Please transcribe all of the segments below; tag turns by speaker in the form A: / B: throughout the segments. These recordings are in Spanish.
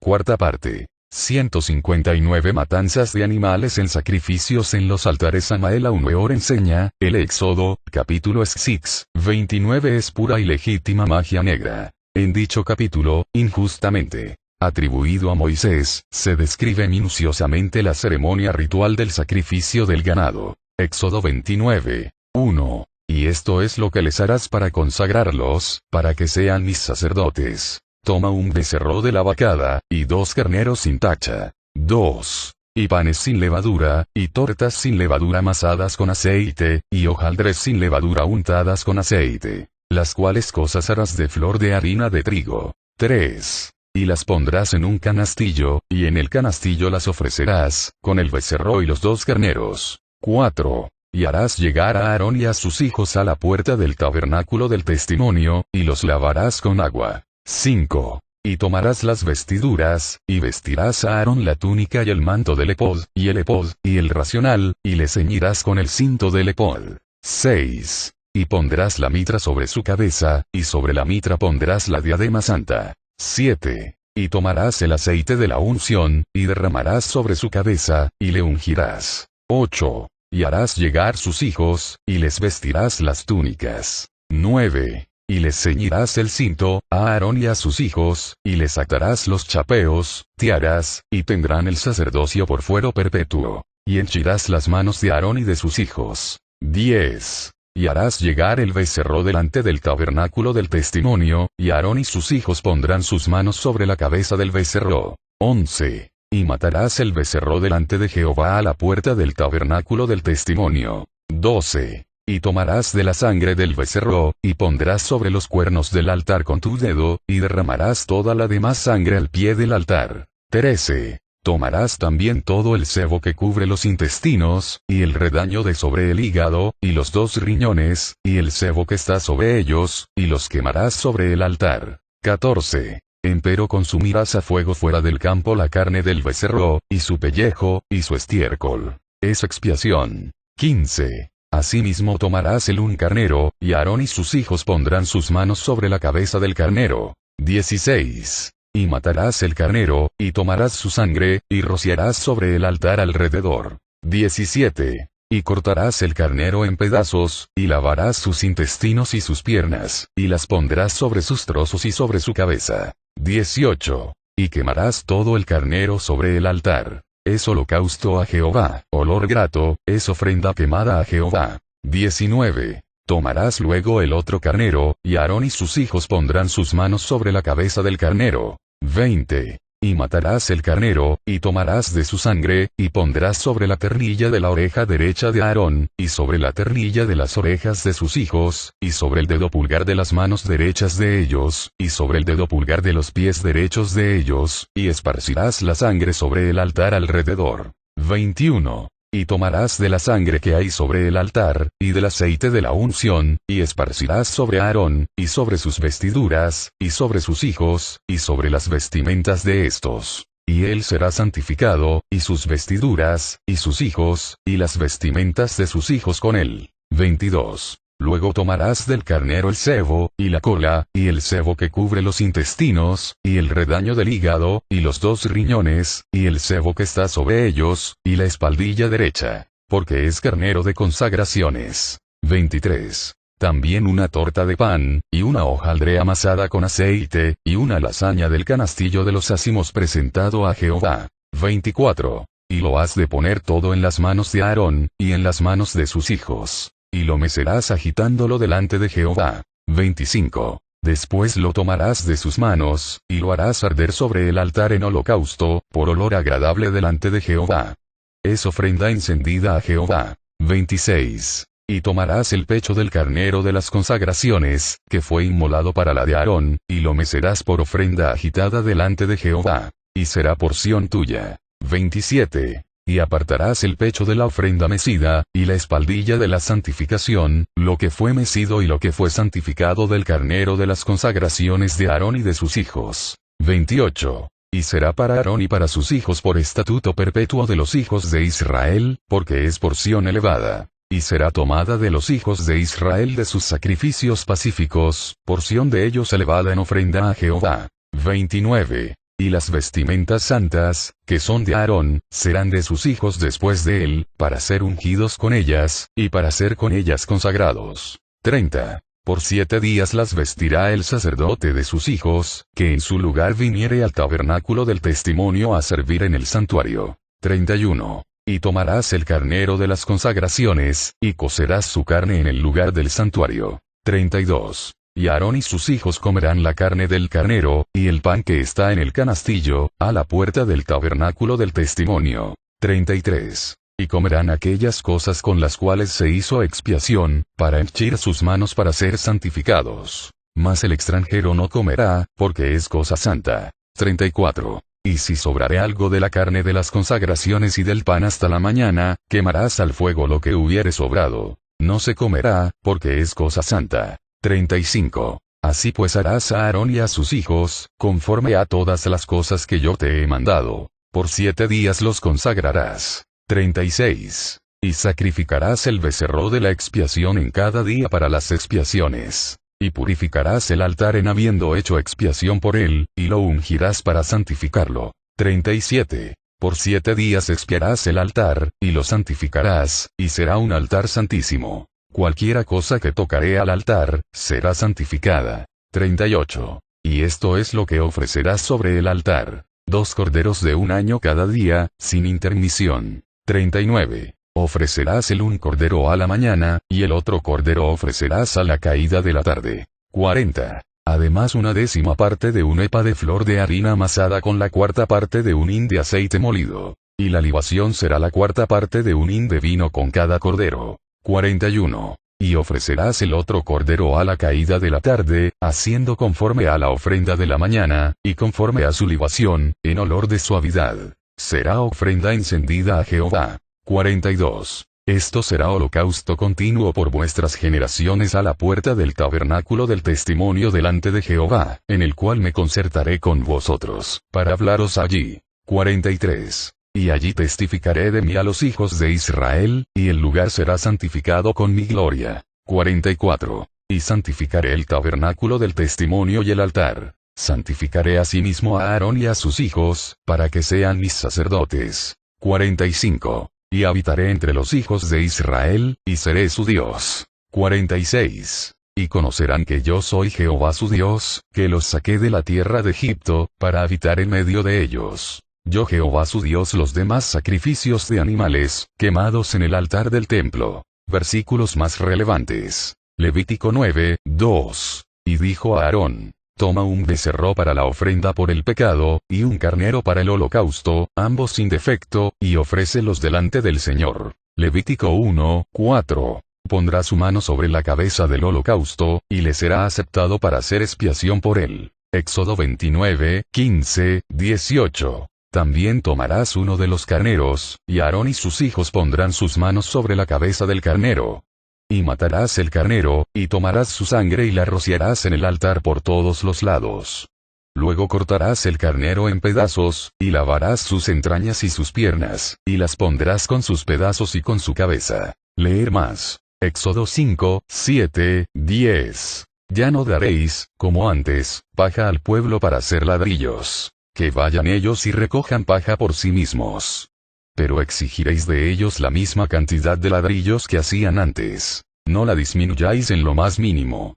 A: Cuarta parte. 159 matanzas de animales en sacrificios en los altares. Amael Aumeor enseña, el Éxodo, capítulo 6, 29 es pura y legítima magia negra. En dicho capítulo, injustamente atribuido a Moisés, se describe minuciosamente la ceremonia ritual del sacrificio del ganado. Éxodo 29, 1. Y esto es lo que les harás para consagrarlos, para que sean mis sacerdotes. Toma un becerro de la vacada, y 2 carneros sin tacha. 2. Y panes sin levadura, y tortas sin levadura amasadas con aceite, y hojaldres sin levadura untadas con aceite. Las cuales cosas harás de flor de harina de trigo. 3. Y las pondrás en un canastillo, y en el canastillo las ofrecerás, con el becerro y los 2 carneros. 4. Y harás llegar a Aarón y a sus hijos a la puerta del tabernáculo del testimonio, y los lavarás con agua. 5. Y tomarás las vestiduras, y vestirás a Aarón la túnica y el manto del epod, y el epod, y el racional, y le ceñirás con el cinto del epod. 6. Y pondrás la mitra sobre su cabeza, y sobre la mitra pondrás la diadema santa. 7. Y tomarás el aceite de la unción, y derramarás sobre su cabeza, y le ungirás. 8. Y harás llegar sus hijos, y les vestirás las túnicas. 9. Y les ceñirás el cinto, a Aarón y a sus hijos, y les atarás los chapeos, tiaras, y tendrán el sacerdocio por fuero perpetuo. Y henchirás las manos de Aarón y de sus hijos. 10. Y harás llegar el becerro delante del tabernáculo del testimonio, y Aarón y sus hijos pondrán sus manos sobre la cabeza del becerro. 11. Y matarás el becerro delante de Jehová a la puerta del tabernáculo del testimonio. 12. Y tomarás de la sangre del becerro, y pondrás sobre los cuernos del altar con tu dedo, y derramarás toda la demás sangre al pie del altar. 13. Tomarás también todo el sebo que cubre los intestinos, y el redaño de sobre el hígado, y los 2 riñones, y el sebo que está sobre ellos, y los quemarás sobre el altar. 14. Empero consumirás a fuego fuera del campo la carne del becerro, y su pellejo, y su estiércol. Es expiación. 15. Asimismo tomarás un carnero, y Aarón y sus hijos pondrán sus manos sobre la cabeza del carnero. 16. Y matarás el carnero, y tomarás su sangre, y rociarás sobre el altar alrededor. 17. Y cortarás el carnero en pedazos, y lavarás sus intestinos y sus piernas, y las pondrás sobre sus trozos y sobre su cabeza. 18. Y quemarás todo el carnero sobre el altar. Es holocausto a Jehová, olor grato, es ofrenda quemada a Jehová. 19. Tomarás luego el otro carnero, y Aarón y sus hijos pondrán sus manos sobre la cabeza del carnero. 20. Y matarás el carnero, y tomarás de su sangre, y pondrás sobre la ternilla de la oreja derecha de Aarón, y sobre la ternilla de las orejas de sus hijos, y sobre el dedo pulgar de las manos derechas de ellos, y sobre el dedo pulgar de los pies derechos de ellos, y esparcirás la sangre sobre el altar alrededor. 21. Y tomarás de la sangre que hay sobre el altar, y del aceite de la unción, y esparcirás sobre Aarón, y sobre sus vestiduras, y sobre sus hijos, y sobre las vestimentas de estos. Y él será santificado, y sus vestiduras, y sus hijos, y las vestimentas de sus hijos con él. 22. Luego tomarás del carnero el sebo, y la cola, y el sebo que cubre los intestinos, y el redaño del hígado, y los 2 riñones, y el sebo que está sobre ellos, y la espaldilla derecha. Porque es carnero de consagraciones. 23. También una torta de pan, y una hojaldre amasada con aceite, y una lasaña del canastillo de los ázimos presentado a Jehová. 24. Y lo has de poner todo en las manos de Aarón, y en las manos de sus hijos. Y lo mecerás agitándolo delante de Jehová. 25. Después lo tomarás de sus manos, y lo harás arder sobre el altar en holocausto, por olor agradable delante de Jehová. Es ofrenda encendida a Jehová. 26. Y tomarás el pecho del carnero de las consagraciones, que fue inmolado para la de Aarón, y lo mecerás por ofrenda agitada delante de Jehová. Y será porción tuya. 27. Y apartarás el pecho de la ofrenda mecida, y la espaldilla de la santificación, lo que fue mecido y lo que fue santificado del carnero de las consagraciones de Aarón y de sus hijos. 28. Y será para Aarón y para sus hijos por estatuto perpetuo de los hijos de Israel, porque es porción elevada. Y será tomada de los hijos de Israel de sus sacrificios pacíficos, porción de ellos elevada en ofrenda a Jehová. 29. y las vestimentas santas, que son de Aarón, serán de sus hijos después de él, para ser ungidos con ellas, y para ser con ellas consagrados. 30. Por 7 días las vestirá el sacerdote de sus hijos, que en su lugar viniere al tabernáculo del testimonio a servir en el santuario. 31. Y tomarás el carnero de las consagraciones, y cocerás su carne en el lugar del santuario. 32. Y Aarón y sus hijos comerán la carne del carnero, y el pan que está en el canastillo, a la puerta del tabernáculo del testimonio. 33. Y comerán aquellas cosas con las cuales se hizo expiación, para henchir sus manos para ser santificados. Mas el extranjero no comerá, porque es cosa santa. 34. Y si sobrare algo de la carne de las consagraciones y del pan hasta la mañana, quemarás al fuego lo que hubiere sobrado. No se comerá, porque es cosa santa. 35. Así pues harás a Aarón y a sus hijos, conforme a todas las cosas que yo te he mandado. Por 7 días los consagrarás. 36. Y sacrificarás el becerro de la expiación en cada día para las expiaciones. Y purificarás el altar en habiendo hecho expiación por él, y lo ungirás para santificarlo. 37. Por 7 días expiarás el altar, y lo santificarás, y será un altar santísimo. Cualquiera cosa que tocaré al altar, será santificada. 38. Y esto es lo que ofrecerás sobre el altar. 2 corderos de 1 año cada día, sin intermisión. 39. Ofrecerás el un cordero a la mañana, y el otro cordero ofrecerás a la caída de la tarde. 40. Además 1/10 parte de un epa de flor de harina amasada con la 4ª parte de un hin de aceite molido. Y la libación será la 4ª parte de un hin de vino con cada cordero. 41. Y ofrecerás el otro cordero a la caída de la tarde, haciendo conforme a la ofrenda de la mañana, y conforme a su libación, en olor de suavidad. Será ofrenda encendida a Jehová. 42. Esto será holocausto continuo por vuestras generaciones a la puerta del tabernáculo del testimonio delante de Jehová, en el cual me concertaré con vosotros, para hablaros allí. 43. Y allí testificaré de mí a los hijos de Israel, y el lugar será santificado con mi gloria. 44. Y santificaré el tabernáculo del testimonio y el altar. Santificaré asimismo a Aarón y a sus hijos, para que sean mis sacerdotes. 45. Y habitaré entre los hijos de Israel, y seré su Dios. 46. Y conocerán que yo soy Jehová su Dios, que los saqué de la tierra de Egipto, para habitar en medio de ellos. Yo Jehová su Dios. Los demás sacrificios de animales, quemados en el altar del templo. Versículos más relevantes. Levítico 9, 2. Y dijo a Aarón: toma un becerro para la ofrenda por el pecado, y un carnero para el holocausto, ambos sin defecto, y ofrécelos delante del Señor. Levítico 1, 4. Pondrá su mano sobre la cabeza del holocausto, y le será aceptado para hacer expiación por él. Éxodo 29, 15, 18. También tomarás uno de los carneros, y Aarón y sus hijos pondrán sus manos sobre la cabeza del carnero. Y matarás el carnero, y tomarás su sangre y la rociarás en el altar por todos los lados. Luego cortarás el carnero en pedazos, y lavarás sus entrañas y sus piernas, y las pondrás con sus pedazos y con su cabeza. Leer más. Éxodo 5, 7, 10. Ya no daréis, como antes, paja al pueblo para hacer ladrillos. Que vayan ellos y recojan paja por sí mismos. Pero exigiréis de ellos la misma cantidad de ladrillos que hacían antes. No la disminuyáis en lo más mínimo.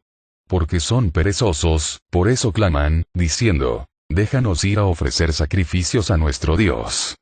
A: Porque son perezosos, por eso claman, diciendo: déjanos ir a ofrecer sacrificios a nuestro Dios.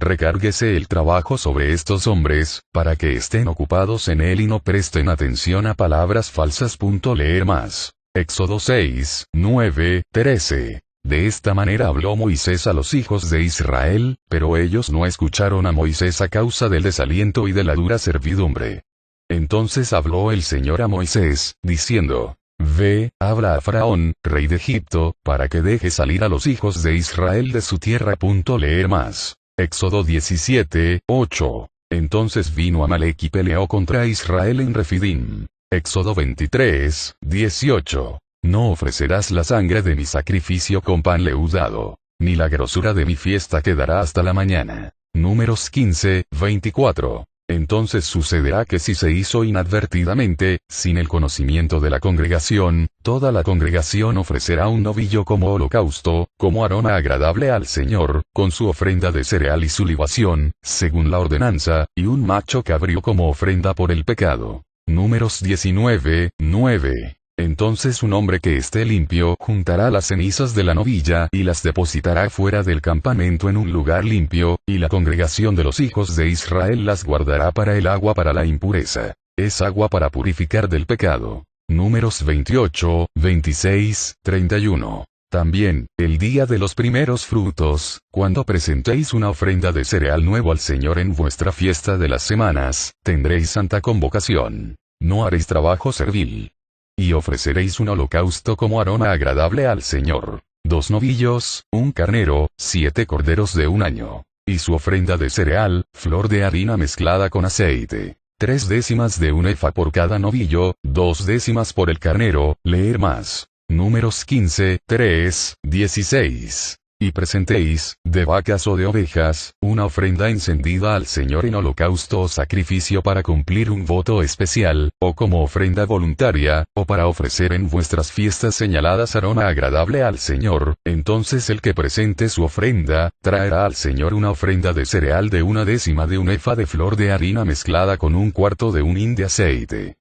A: Recárguese el trabajo sobre estos hombres, para que estén ocupados en él y no presten atención a palabras falsas. Leer más. Éxodo 6, 9, 13. De esta manera habló Moisés a los hijos de Israel, pero ellos no escucharon a Moisés a causa del desaliento y de la dura servidumbre. Entonces habló el Señor a Moisés, diciendo: ve, habla a Faraón, rey de Egipto, para que deje salir a los hijos de Israel de su tierra. Leer más. Éxodo 17, 8. Entonces vino Amalek y peleó contra Israel en Refidim. Éxodo 23, 18. No ofrecerás la sangre de mi sacrificio con pan leudado, ni la grosura de mi fiesta quedará hasta la mañana. Números 15, 24. Entonces sucederá que si se hizo inadvertidamente, sin el conocimiento de la congregación, toda la congregación ofrecerá un novillo como holocausto, como aroma agradable al Señor, con su ofrenda de cereal y su libación, según la ordenanza, y un macho cabrío como ofrenda por el pecado. Números 19, 9. Entonces un hombre que esté limpio juntará las cenizas de la novilla y las depositará fuera del campamento en un lugar limpio, y la congregación de los hijos de Israel las guardará para el agua para la impureza. Es agua para purificar del pecado. Números 28, 26, 31. También, el día de los primeros frutos, cuando presentéis una ofrenda de cereal nuevo al Señor en vuestra fiesta de las semanas, tendréis santa convocación. No haréis trabajo servil. Y ofreceréis un holocausto como aroma agradable al Señor. 2 novillos, un carnero, 7 corderos de un año. Y su ofrenda de cereal, flor de harina mezclada con aceite. 3 décimas de un efa por cada novillo, 2 décimas por el carnero, leer más. Números 15, 3, 16. Y presentéis, de vacas o de ovejas, una ofrenda encendida al Señor en holocausto o sacrificio para cumplir un voto especial, o como ofrenda voluntaria, o para ofrecer en vuestras fiestas señaladas aroma agradable al Señor. Entonces el que presente su ofrenda, traerá al Señor una ofrenda de cereal de 1 décima de un efa de flor de harina mezclada con 1/4 de un hin de aceite.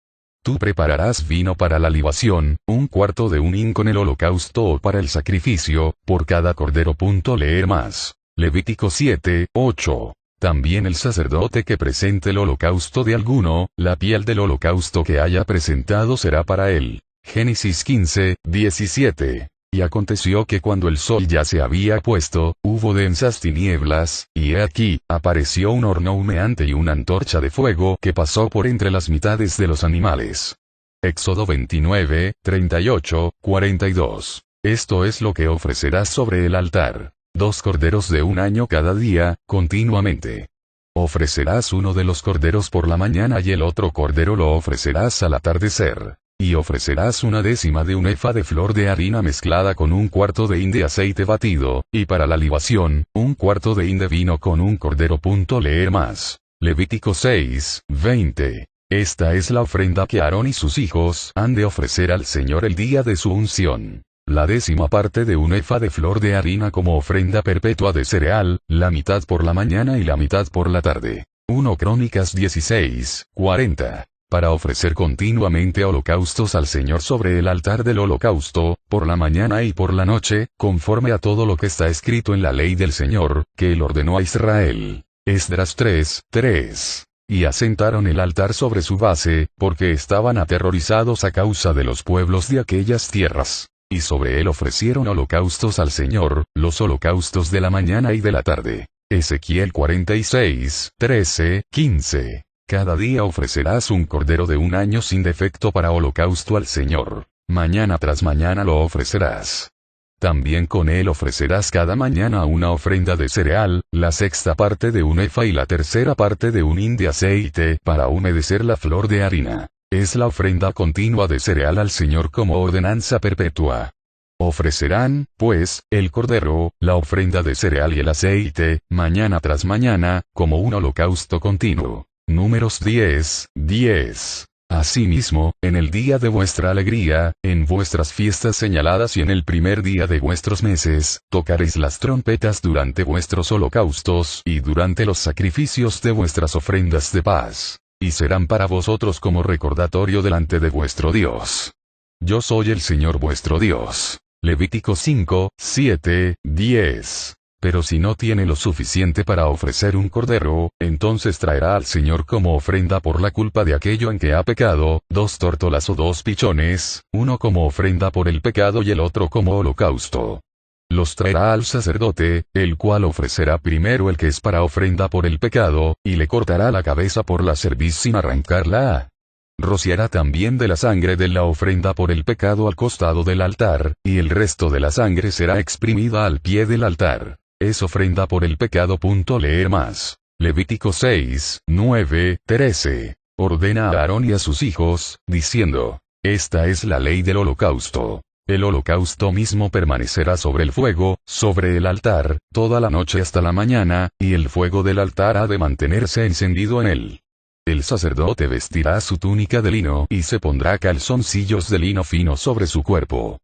A: Tú prepararás vino para la libación, 1/4 de un hin con el holocausto o para el sacrificio, por cada cordero. Leer más. Levítico 7, 8. También el sacerdote que presente el holocausto de alguno, la piel del holocausto que haya presentado será para él. Génesis 15, 17. Y aconteció que cuando el sol ya se había puesto, hubo densas tinieblas, y he aquí, apareció un horno humeante y una antorcha de fuego que pasó por entre las mitades de los animales. Éxodo 29, 38, 42. Esto es lo que ofrecerás sobre el altar. 2 corderos de un año cada día, continuamente. Ofrecerás uno de los corderos por la mañana y el otro cordero lo ofrecerás al atardecer. Y ofrecerás 1 décima de un efa de flor de harina mezclada con 1/4 de hin de aceite batido, y para la libación, 1/4 de hin de vino con un cordero. Leer más. Levítico 6, 20. Esta es la ofrenda que Aarón y sus hijos han de ofrecer al Señor el día de su unción. La 10ª parte de un efa de flor de harina como ofrenda perpetua de cereal, la mitad por la mañana y la mitad por la tarde. 1 Crónicas 16, 40. Para ofrecer continuamente holocaustos al Señor sobre el altar del holocausto, por la mañana y por la noche, conforme a todo lo que está escrito en la ley del Señor, que él ordenó a Israel. Esdras 3, 3. Y asentaron el altar sobre su base, porque estaban aterrorizados a causa de los pueblos de aquellas tierras. Y sobre él ofrecieron holocaustos al Señor, los holocaustos de la mañana y de la tarde. Ezequiel 46, 13, 15. Cada día ofrecerás un cordero de un año sin defecto para holocausto al Señor. Mañana tras mañana lo ofrecerás. También con él ofrecerás cada mañana una ofrenda de cereal, la 6ª parte de un efa y la 3ª parte de un hin de aceite, para humedecer la flor de harina. Es la ofrenda continua de cereal al Señor como ordenanza perpetua. Ofrecerán, pues, el cordero, la ofrenda de cereal y el aceite, mañana tras mañana, como un holocausto continuo. Números 10, 10. Asimismo, en el día de vuestra alegría, en vuestras fiestas señaladas y en el primer día de vuestros meses, tocaréis las trompetas durante vuestros holocaustos y durante los sacrificios de vuestras ofrendas de paz. Y serán para vosotros como recordatorio delante de vuestro Dios. Yo soy el Señor vuestro Dios. Levítico 5, 7, 10. Pero si no tiene lo suficiente para ofrecer un cordero, entonces traerá al Señor como ofrenda por la culpa de aquello en que ha pecado, 2 tórtolas o 2 pichones, uno como ofrenda por el pecado y el otro como holocausto. Los traerá al sacerdote, el cual ofrecerá primero el que es para ofrenda por el pecado, y le cortará la cabeza por la cerviz sin arrancarla. Rociará también de la sangre de la ofrenda por el pecado al costado del altar, y el resto de la sangre será exprimida al pie del altar. Es ofrenda por el pecado. Leer más. Levítico 6, 9, 13. Ordena a Aarón y a sus hijos, diciendo: Esta es la ley del holocausto. El holocausto mismo permanecerá sobre el fuego, sobre el altar, toda la noche hasta la mañana, y el fuego del altar ha de mantenerse encendido en él. El sacerdote vestirá su túnica de lino y se pondrá calzoncillos de lino fino sobre su cuerpo.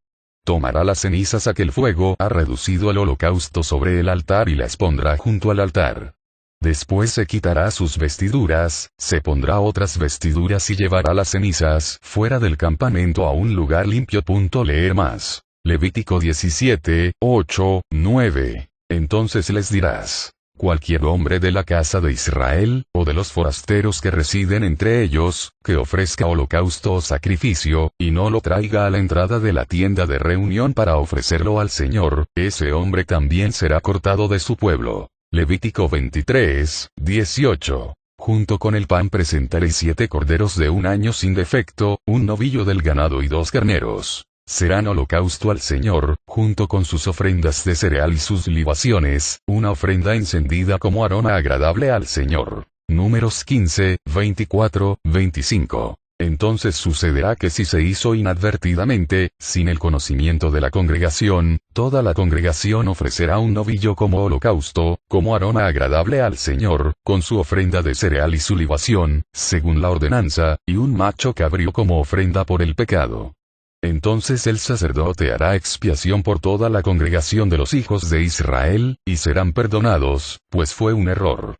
A: Tomará las cenizas a que el fuego ha reducido al holocausto sobre el altar y las pondrá junto al altar. Después se quitará sus vestiduras, se pondrá otras vestiduras y llevará las cenizas fuera del campamento a un lugar limpio. Leer más. Levítico 17, 8, 9. Entonces les dirás: cualquier hombre de la casa de Israel, o de los forasteros que residen entre ellos, que ofrezca holocausto o sacrificio, y no lo traiga a la entrada de la tienda de reunión para ofrecerlo al Señor, ese hombre también será cortado de su pueblo. Levítico 23, 18. Junto con el pan presentaréis 7 corderos de un año sin defecto, un novillo del ganado y 2 carneros. Serán holocausto al Señor, junto con sus ofrendas de cereal y sus libaciones, una ofrenda encendida como aroma agradable al Señor. Números 15, 24, 25. Entonces sucederá que si se hizo inadvertidamente, sin el conocimiento de la congregación, toda la congregación ofrecerá un novillo como holocausto, como aroma agradable al Señor, con su ofrenda de cereal y su libación, según la ordenanza, y un macho cabrío como ofrenda por el pecado. Entonces el sacerdote hará expiación por toda la congregación de los hijos de Israel, y serán perdonados, pues fue un error.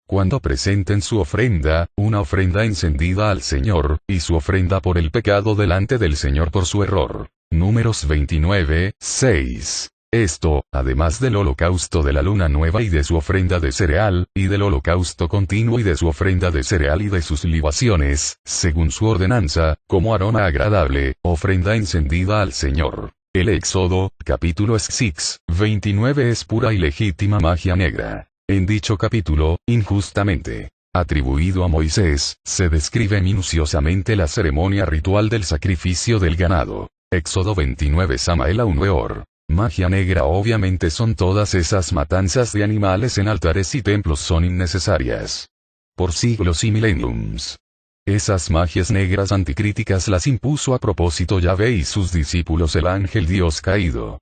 A: Cuando presenten su ofrenda, una ofrenda encendida al Señor, y su ofrenda por el pecado delante del Señor por su error. Números 29, 6. Esto, además del holocausto de la luna nueva y de su ofrenda de cereal, y del holocausto continuo y de su ofrenda de cereal y de sus libaciones, según su ordenanza, como aroma agradable, ofrenda encendida al Señor. El Éxodo, capítulo 6, 29 es pura y legítima magia negra. En dicho capítulo, injustamente atribuido a Moisés, se describe minuciosamente la ceremonia ritual del sacrificio del ganado. Éxodo 29 Samael aun Weor. Magia negra. Obviamente son todas esas matanzas de animales en altares y templos son innecesarias. Por siglos y mileniums. Esas magias negras anticríticas las impuso a propósito Yahvé y sus discípulos el ángel Dios caído.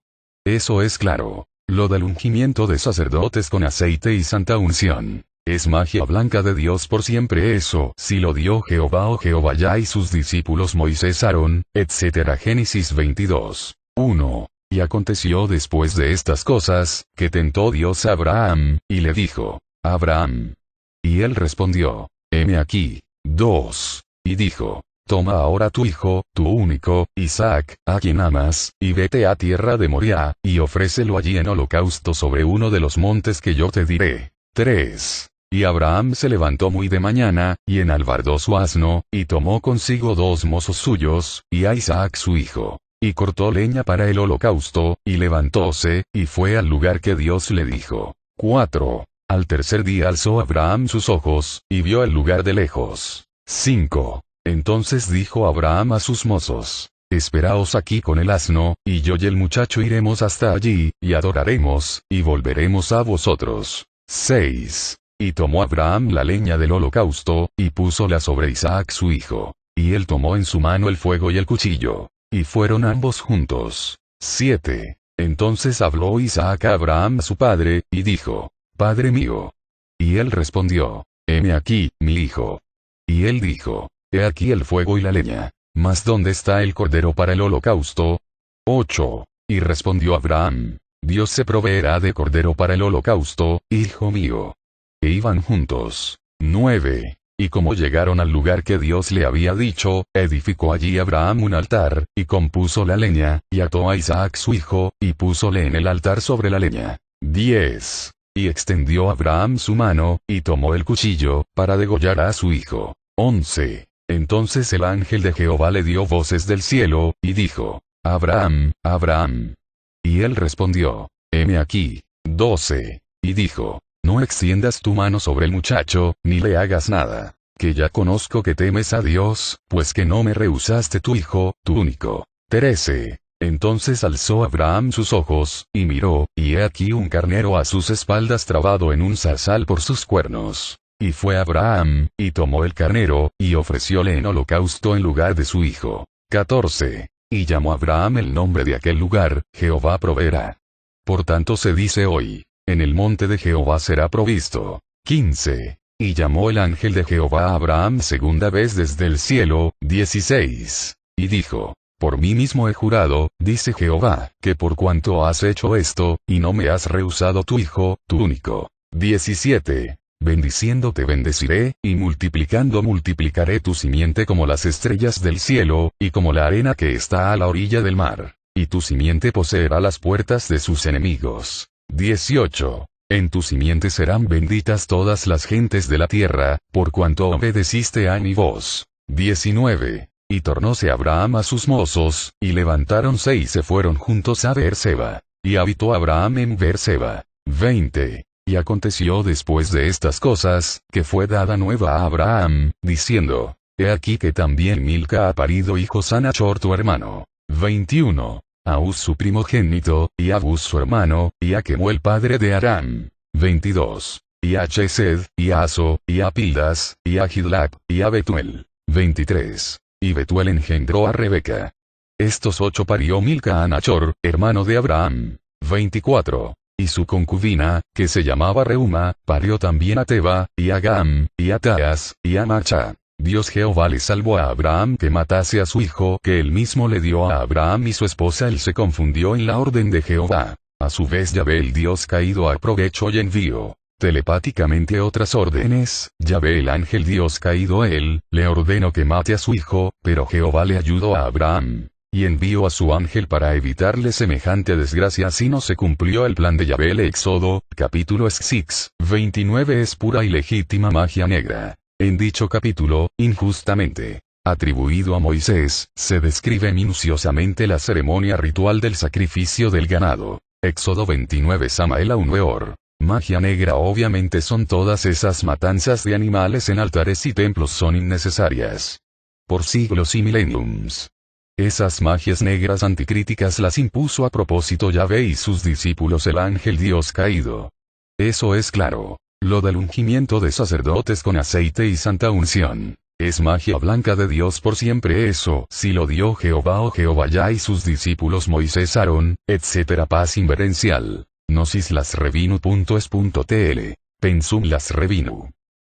A: Eso es claro. Lo del ungimiento de sacerdotes con aceite y santa unción, es magia blanca de Dios por siempre. Eso sí lo dio Jehová o Jehová Yah y sus discípulos Moisés, Aarón, etc. Génesis 22, 1. Y aconteció después de estas cosas, que tentó Dios a Abraham, y le dijo: Abraham. Y él respondió: heme aquí. 2. Y dijo: toma ahora tu hijo, tu único, Isaac, a quien amas, y vete a tierra de Moriah, y ofrécelo allí en holocausto sobre uno de los montes que yo te diré. 3. Y Abraham se levantó muy de mañana, y enalbardó su asno, y tomó consigo 2 mozos suyos, y a Isaac su hijo. Y cortó leña para el holocausto, y levantóse, y fue al lugar que Dios le dijo. 4. Al tercer día alzó Abraham sus ojos, y vio el lugar de lejos. 5. Entonces dijo Abraham a sus mozos: esperaos aquí con el asno, y yo y el muchacho iremos hasta allí, y adoraremos, y volveremos a vosotros. 6. Y tomó Abraham la leña del holocausto, y púsola sobre Isaac su hijo. Y él tomó en su mano el fuego y el cuchillo. Y fueron ambos juntos. 7. Entonces habló Isaac a Abraham su padre, y dijo: Padre mío. Y él respondió: heme aquí, mi hijo. Y él dijo: he aquí el fuego y la leña, mas ¿dónde está el cordero para el holocausto? 8. Y respondió Abraham: Dios se proveerá de cordero para el holocausto, hijo mío. E iban juntos. 9. Y como llegaron al lugar que Dios le había dicho, edificó allí Abraham un altar, y compuso la leña, y ató a Isaac su hijo, y púsole en el altar sobre la leña. 10. Y extendió Abraham su mano, y tomó el cuchillo, para degollar a su hijo. 11. Entonces el ángel de Jehová le dio voces del cielo, y dijo: Abraham, Abraham. Y él respondió: heme aquí. 12. Y dijo: no extiendas tu mano sobre el muchacho, ni le hagas nada, que ya conozco que temes a Dios, pues que no me rehusaste tu hijo, tu único. 13. Entonces alzó Abraham sus ojos, y miró, y he aquí un carnero a sus espaldas trabado en un zarzal por sus cuernos. Y fue Abraham, y tomó el carnero, y ofrecióle en holocausto en lugar de su hijo. 14. Y llamó Abraham el nombre de aquel lugar: Jehová proveerá. Por tanto se dice hoy: en el monte de Jehová será provisto. 15. Y llamó el ángel de Jehová a Abraham segunda vez desde el cielo. 16. Y dijo: por mí mismo he jurado, dice Jehová, que por cuanto has hecho esto, y no me has rehusado tu hijo, tu único. 17. Bendiciéndote bendeciré, y multiplicando multiplicaré tu simiente como las estrellas del cielo, y como la arena que está a la orilla del mar. Y tu simiente poseerá las puertas de sus enemigos. 18. En tu simiente serán benditas todas las gentes de la tierra, por cuanto obedeciste a mi voz. 19. Y tornóse Abraham a sus mozos, y levantáronse y se fueron juntos a Beerseba. Y habitó Abraham en Beerseba. 20. Y aconteció después de estas cosas, que fue dada nueva a Abraham, diciendo: he aquí que también Milca ha parido hijos a Nachor tu hermano. 21. A Uz su primogénito, y a Buz su hermano, y a Kemuel padre de Aram. 22. Y a Chesed, y a Aso, y a Pildas, y a Gidlap, y a Betuel. 23. Y Betuel engendró a Rebeca. Estos 8 parió Milca a Nachor, hermano de Abraham. 24. Y su concubina, que se llamaba Reuma, parió también a Teba, y a Gam, y a Taas, y a Macha. Dios Jehová le salvó a Abraham que matase a su hijo que él mismo le dio a Abraham y su esposa. Él se confundió en la orden de Jehová. A su vez Yahvé el Dios caído aprovechó y envió telepáticamente otras órdenes. Yahvé el ángel Dios caído él, le ordenó que mate a su hijo, pero Jehová le ayudó a Abraham. Y envió a su ángel para evitarle semejante desgracia. Así no se cumplió el plan de Yahvé. El Éxodo, capítulo 6, 29 es pura y legítima magia negra. En dicho capítulo, injustamente atribuido a Moisés, se describe minuciosamente la ceremonia ritual del sacrificio del ganado. Éxodo 29 Samael aun Weor. Magia negra. Obviamente son todas esas matanzas de animales en altares y templos son innecesarias. Por siglos y mileniums. Esas magias negras anticríticas las impuso a propósito Yahvé y sus discípulos el ángel Dios caído. Eso es claro. Lo del ungimiento de sacerdotes con aceite y santa unción. Es magia blanca de Dios por siempre. Eso sí lo dio Jehová o Jehová ya y sus discípulos Moisés Aarón, etc. Paz inverencial. Nosis las revinu.es.tl. Pensum las revinu.